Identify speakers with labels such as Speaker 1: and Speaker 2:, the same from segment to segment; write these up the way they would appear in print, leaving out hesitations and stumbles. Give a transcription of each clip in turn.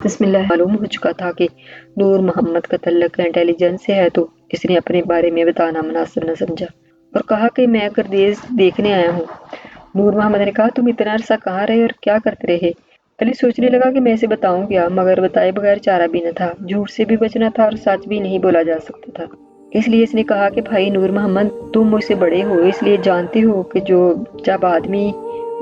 Speaker 1: بسم اللہ معلوم ہو چکا تھا کہ نور محمد کا تعلق انٹیلیجنس سے ہے، تو اس نے اپنے بارے میں بتانا مناسب نہ سمجھا اور کہا کہ میں گردیز دیکھنے آیا ہوں۔ نور محمد نے کہا تم اتنا عرصہ کہاں رہے اور کیا کرتے رہے؟ علی سوچنے لگا کہ میں اسے بتاؤں کیا، مگر بتائے بغیر چارہ بھی نہ تھا، جھوٹ سے بھی بچنا تھا اور سچ بھی نہیں بولا جا سکتا تھا۔ اس لیے اس نے کہا کہ بھائی نور محمد، تم مجھ سے بڑے ہو، اس لیے جانتے ہو کہ جب آدمی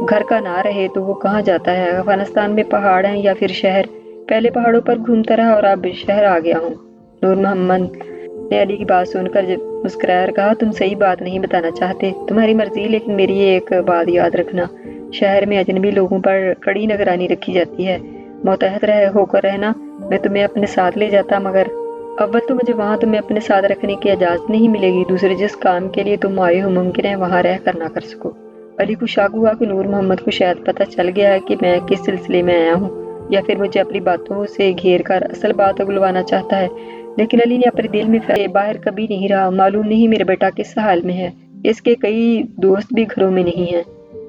Speaker 1: گھر کا نہ رہے تو وہ کہاں جاتا ہے۔ افغانستان میں پہاڑ ہیں یا پھر شہر؟ پہلے پہاڑوں پر گھومتا رہا اور اب شہر آ گیا ہوں۔ نور محمد نے علی کی بات سن کر مسکرایا اور کہا تم صحیح بات نہیں بتانا چاہتے، تمہاری مرضی، لیکن میری ایک بات یاد رکھنا، شہر میں اجنبی لوگوں پر کڑی نگرانی رکھی جاتی ہے، محتاط ہو کر رہنا۔ میں تمہیں اپنے ساتھ لے جاتا، مگر اول تو مجھے وہاں تمہیں اپنے ساتھ رکھنے کی اجازت نہیں ملے گی، دوسرے جس کام کے لیے تم آئے ہو ممکن ہے وہاں رہ کر نہ کر سکو۔ علی کو شک ہوا کہ نور محمد کو شاید پتہ چل گیا ہے کہ میں کس سلسلے میں آیا ہوں، یا پھر مجھے اپنی باتوں سے گھیر کر اصل بات اگلوانا چاہتا ہے۔ لیکن علی نے اپنے دل میں باہر کبھی نہیں رہا۔ معلوم نہیں میرا بیٹا کس حال میں ہے، اس کے کئی دوست بھی گھروں میں نہیں ہیں۔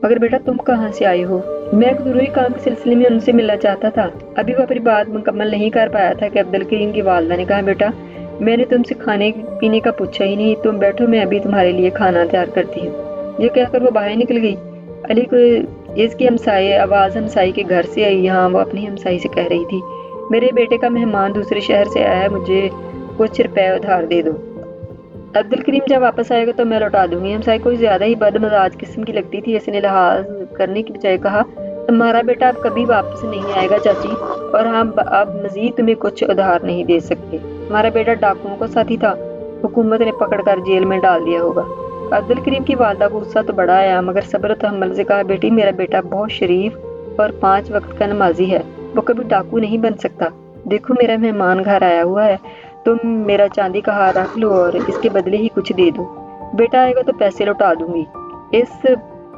Speaker 1: مگر بیٹا تم کہاں سے آئے ہو؟ میں ایک ضروری کام کے سلسلے میں ان سے ملنا چاہتا تھا۔ ابھی وہ اپنی بات مکمل نہیں کر پایا تھا کہ عبدالکریم کی والدہ نے کہا بیٹا میں نے تم سے کھانے پینے کا پوچھا ہی نہیں، تم بیٹھو، میں ابھی تمہارے لیے کھانا تیار کرتی ہوں۔ یہ کہہ کر وہ باہر نکل گئی۔ علی کو اس کی آواز ہمسائی کے گھر سے آئی۔ یہاں وہ اپنی ہمسائی سے کہہ رہی تھی میرے بیٹے کا مہمان دوسرے شہر سے آیا ہے، مجھے کچھ روپے ادھار دے دو، عبدالکریم جب واپس آئے گا تو میں لوٹا دوں گی۔ ہمسائی کوئی زیادہ ہی بد مزاج قسم کی لگتی تھی۔ اس نے لحاظ کرنے کی بجائے کہا تمہارا بیٹا اب کبھی واپس نہیں آئے گا چاچی، اور ہم اب مزید تمہیں کچھ ادھار نہیں دے سکتے۔ تمہارا بیٹا ڈاکوؤں کا ساتھی تھا، حکومت نے پکڑ کر جیل میں ڈال دیا ہوگا۔ عبدالکریم کی والدہ کو غصہ تو بڑا آیا، مگر صبر و تحمل سے کہا بیٹی میرا بیٹا بہت شریف اور 5 وقت کا نمازی ہے، وہ کبھی ڈاکو نہیں بن سکتا۔ دیکھو میرا مہمان گھر آیا ہوا ہے، تم میرا چاندی کا ہار رکھ لو اور اس کے بدلے ہی کچھ دے دو، بیٹا آئے گا تو پیسے لوٹا دوں گی۔ اس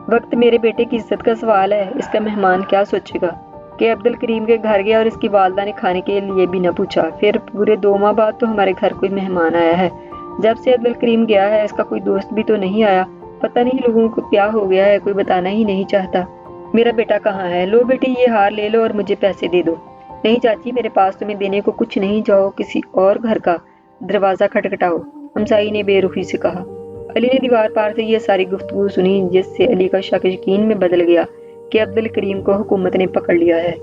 Speaker 1: وقت میرے بیٹے کی عزت کا سوال ہے، اس کا مہمان کیا سوچے گا کہ عبدالکریم کے گھر گیا اور اس کی والدہ نے کھانے کے لیے بھی نہ پوچھا۔ پھر پورے 2 ماہ بعد تو ہمارے گھر کوئی مہمان آیا ہے، جب سے عبدالکریم گیا ہے اس کا کوئی دوست بھی تو نہیں آیا، پتہ نہیں لوگوں کو کیا ہو گیا ہے، کوئی بتانا ہی نہیں چاہتا۔ میرا بیٹا کہاں ہے؟ لو بیٹی یہ ہار لے لو اور مجھے پیسے دے دو۔ نہیں چاچی میرے پاس تمہیں دینے کو کچھ نہیں، جاؤ کسی اور گھر کا دروازہ کھٹکھٹاؤ، ہمسائی نے بے رخی سے کہا۔ علی نے دیوار پار سے یہ ساری گفتگو سنی، جس سے علی کا شک یقین میں بدل گیا کہ عبدالکریم کو حکومت نے پکڑ لیا ہے۔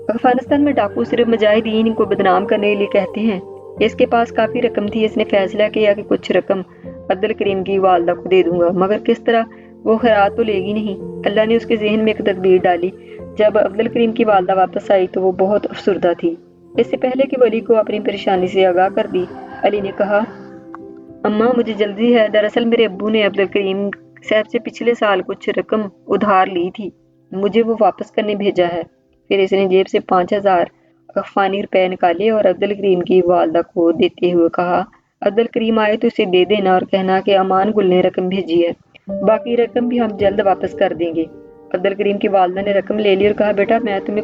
Speaker 1: افغانستان میں ڈاکو صرف مجاہدین کو بدنام کرنے کے لیے کہتے ہیں۔ اس کے پاس کافی رقم تھی، اس نے فیصلہ کیا کہ کچھ رقم عبدالکریم کی والدہ کو دے دوں گا، مگر کس طرح؟ وہ خیرات تو لے گی نہیں۔ اللہ نے اس کے ذہن میں ایک تدبیر ڈالی۔ جب عبدالکریم کی والدہ واپس آئی تو وہ بہت افسردہ تھی۔ اس سے پہلے کہ وہ علی کو اپنی پریشانی سے آگاہ کر دی، علی نے کہا اماں مجھے جلدی ہے، دراصل میرے ابو نے عبدالکریم صاحب سے پچھلے سال کچھ رقم ادھار لی تھی، مجھے وہ واپس کرنے بھیجا ہے۔ پھر اس نے جیب سے 5000 افغانی روپے نکالے اور عبدالکریم کی والدہ کو دیتے ہوئے کہا عبدالکریم آئے تو اسے دے دینا اور کہنا کہ امان گل نے رقم بھیجی ہے، باقی رقم بھی ہم جلد واپس کر دیں گے۔ عبدالکریم کی والدہ نے رقم لے لی اور کہا بیٹا میں تمہیں